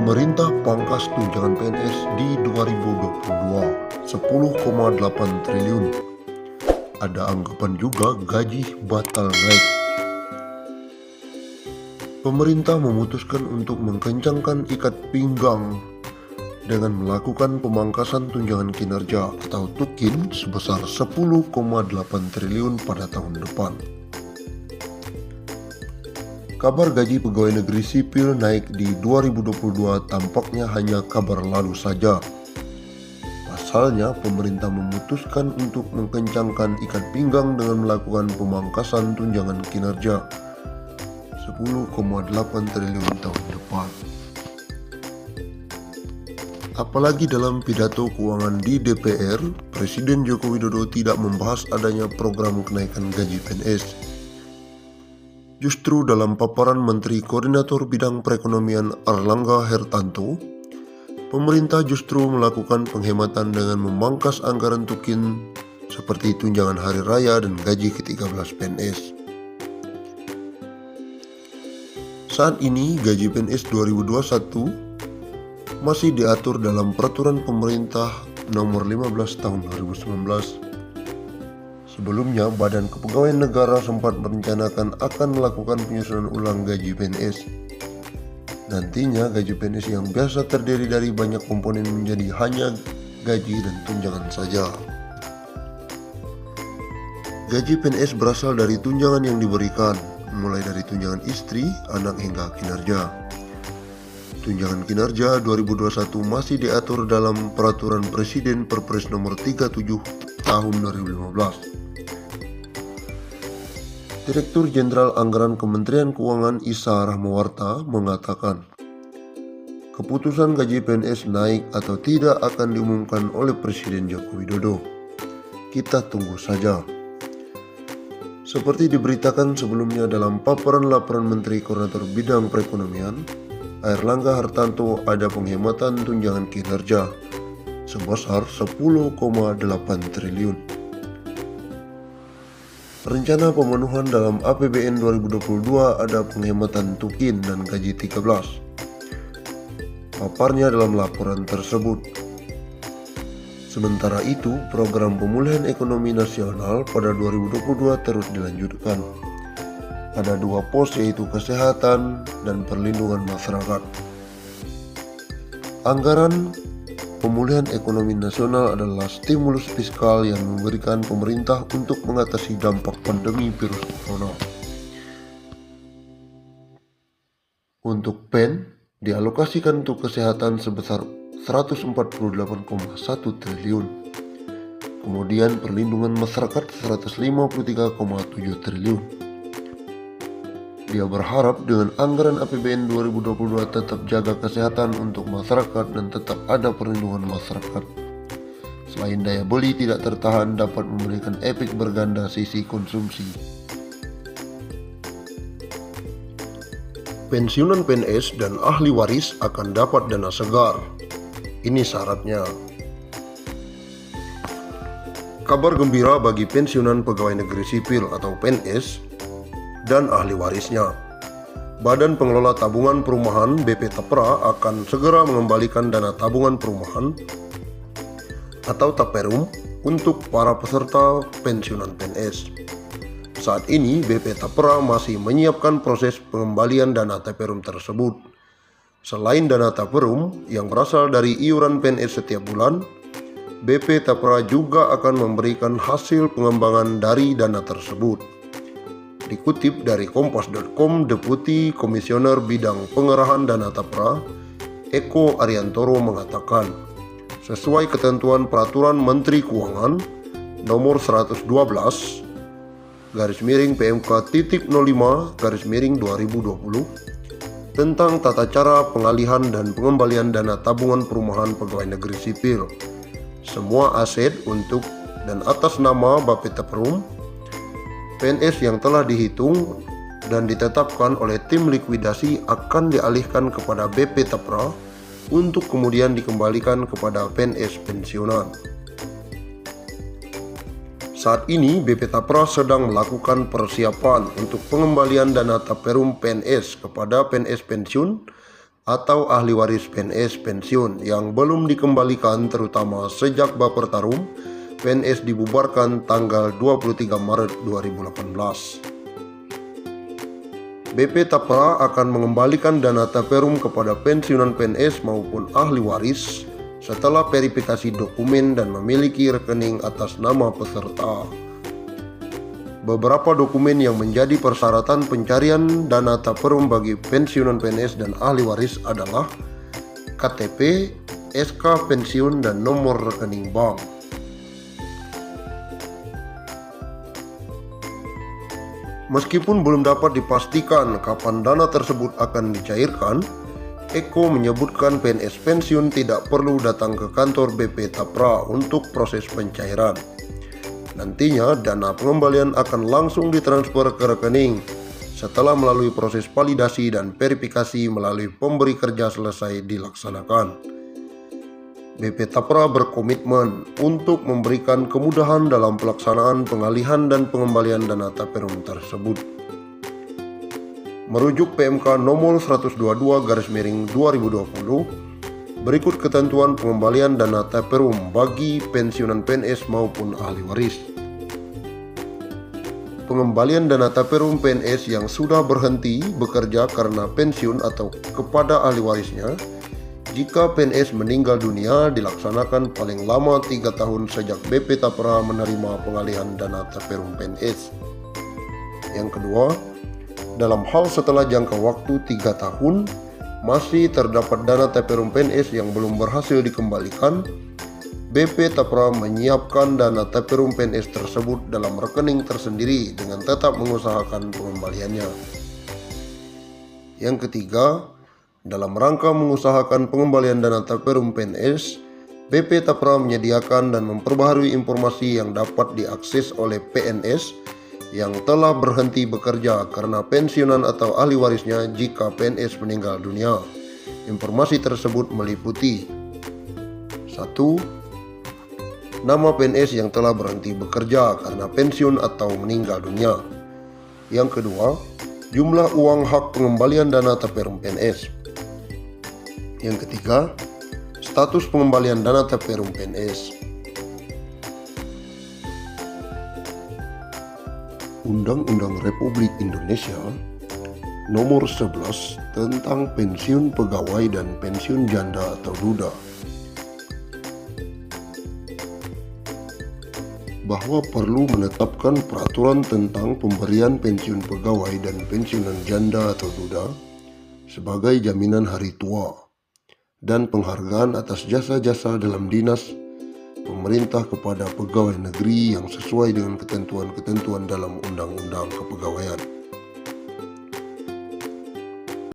Pemerintah pangkas tunjangan PNS di 2022 10,8 triliun. Ada anggapan juga gaji batal naik. Pemerintah memutuskan untuk mengkencangkan ikat pinggang dengan melakukan pemangkasan tunjangan kinerja atau TUKIN sebesar 10,8 triliun pada tahun depan. Kabar gaji pegawai negeri sipil naik di 2022 tampaknya hanya kabar lalu saja. Pasalnya, pemerintah memutuskan untuk mengkencangkan ikat pinggang dengan melakukan pemangkasan tunjangan kinerja 10,8 triliun tahun depan. Apalagi dalam pidato keuangan di DPR, Presiden Joko Widodo tidak membahas adanya program kenaikan gaji PNS. Justru dalam paparan Menteri Koordinator Bidang Perekonomian Airlangga Hartarto, pemerintah justru melakukan penghematan dengan memangkas anggaran TUKIN seperti tunjangan hari raya dan gaji ke-13 PNS. Saat ini gaji PNS 2021 masih diatur dalam Peraturan Pemerintah Nomor 15 Tahun 2019. Sebelumnya, Badan Kepegawaian Negara sempat merencanakan akan melakukan penyusunan ulang gaji PNS. Nantinya gaji PNS yang biasa terdiri dari banyak komponen menjadi hanya gaji dan tunjangan saja. Gaji PNS berasal dari tunjangan yang diberikan, mulai dari tunjangan istri, anak hingga kinerja. Tunjangan kinerja 2021 masih diatur dalam Peraturan Presiden Perpres Nomor 37 Tahun 2015. Direktur Jenderal Anggaran Kementerian Keuangan Isa Rahmawarta mengatakan, keputusan gaji PNS naik atau tidak akan diumumkan oleh Presiden Joko Widodo. Kita tunggu saja. Seperti diberitakan sebelumnya dalam paparan laporan Menteri Koordinator Bidang Perekonomian, Airlangga Hartarto, ada penghematan tunjangan kinerja sebesar 10,8 triliun. Rencana pemenuhan dalam APBN 2022 ada penghematan TUKIN dan gaji 13. Paparnya dalam laporan tersebut. Sementara itu, program pemulihan ekonomi nasional pada 2022 terus dilanjutkan. Ada dua pos, yaitu kesehatan dan perlindungan masyarakat. Anggaran pemulihan ekonomi nasional adalah stimulus fiskal yang memberikan pemerintah untuk mengatasi dampak pandemi virus corona. Untuk PEN dialokasikan untuk kesehatan sebesar 148,1 triliun. Kemudian perlindungan masyarakat 153,7 triliun. Dia berharap dengan anggaran APBN 2022 tetap jaga kesehatan untuk masyarakat dan tetap ada perlindungan masyarakat. Selain daya beli tidak tertahan, dapat memberikan efek berganda sisi konsumsi. Pensiunan PNS dan ahli waris akan dapat dana segar. Ini syaratnya. Kabar gembira bagi pensiunan pegawai negeri sipil atau PNS dan ahli warisnya. Badan Pengelola Tabungan Perumahan BP Tapra akan segera mengembalikan dana tabungan perumahan atau TAPERUM untuk para peserta pensiunan PNS. Saat ini BP Tapra masih menyiapkan proses pengembalian dana TAPERUM tersebut. Selain dana TAPERUM yang berasal dari iuran PNS setiap bulan, BP Tapra juga akan memberikan hasil pengembangan dari dana tersebut. Dikutip dari kompas.com, Deputi Komisioner Bidang Pengerahan Dana Tapra, Eko Ariantoro mengatakan, sesuai ketentuan Peraturan Menteri Keuangan Nomor 112 PMK.05/2020 tentang tata cara pengalihan dan pengembalian dana tabungan perumahan pegawai negeri sipil, semua aset untuk dan atas nama Bapeta Perum PNS yang telah dihitung dan ditetapkan oleh tim likuidasi akan dialihkan kepada BP Tapra untuk kemudian dikembalikan kepada PNS pensiunan. Saat ini BP Tapra sedang melakukan persiapan untuk pengembalian dana TAPERUM PNS kepada PNS pensiun atau ahli waris PNS pensiun yang belum dikembalikan, terutama sejak Baper Tarum PNS dibubarkan tanggal 23 Maret 2018. BP Tapra akan mengembalikan dana taperum kepada pensiunan PNS maupun ahli waris setelah verifikasi dokumen dan memiliki rekening atas nama peserta. Beberapa dokumen yang menjadi persyaratan pencarian dana taperum bagi pensiunan PNS dan ahli waris adalah KTP, SK pensiun, dan nomor rekening bank. Meskipun belum dapat dipastikan kapan dana tersebut akan dicairkan, Eko menyebutkan PNS pensiun tidak perlu datang ke kantor BP Tapra untuk proses pencairan. Nantinya dana pengembalian akan langsung ditransfer ke rekening setelah melalui proses validasi dan verifikasi melalui pemberi kerja selesai dilaksanakan. BP Tapra berkomitmen untuk memberikan kemudahan dalam pelaksanaan pengalihan dan pengembalian dana taperum tersebut. Merujuk PMK nomor 122/2020, berikut ketentuan pengembalian dana taperum bagi pensiunan PNS maupun ahli waris. Pengembalian dana taperum PNS yang sudah berhenti bekerja karena pensiun atau kepada ahli warisnya jika PNS meninggal dunia dilaksanakan paling lama 3 tahun sejak BP Tapra menerima pengalihan dana taperum PNS. Yang kedua, dalam hal setelah jangka waktu 3 tahun masih terdapat dana taperum PNS yang belum berhasil dikembalikan, BP Tapra menyiapkan dana taperum PNS tersebut dalam rekening tersendiri dengan tetap mengusahakan pengembaliannya. Yang ketiga, dalam rangka mengusahakan pengembalian dana taperum PNS, BP Tapra menyediakan dan memperbaharui informasi yang dapat diakses oleh PNS yang telah berhenti bekerja karena pensiunan atau ahli warisnya jika PNS meninggal dunia. Informasi tersebut meliputi 1. Nama PNS yang telah berhenti bekerja karena pensiun atau meninggal dunia. Yang kedua, jumlah uang hak pengembalian dana taperum PNS. Yang ketiga, status pengembalian dana taperum PNS. Undang-Undang Republik Indonesia Nomor 11 tentang pensiun pegawai dan pensiun janda atau duda, bahwa perlu menetapkan peraturan tentang pemberian pensiun pegawai dan pensiunan janda atau duda sebagai jaminan hari tua dan penghargaan atas jasa-jasa dalam dinas pemerintah kepada pegawai negeri yang sesuai dengan ketentuan-ketentuan dalam Undang-Undang Kepegawaian.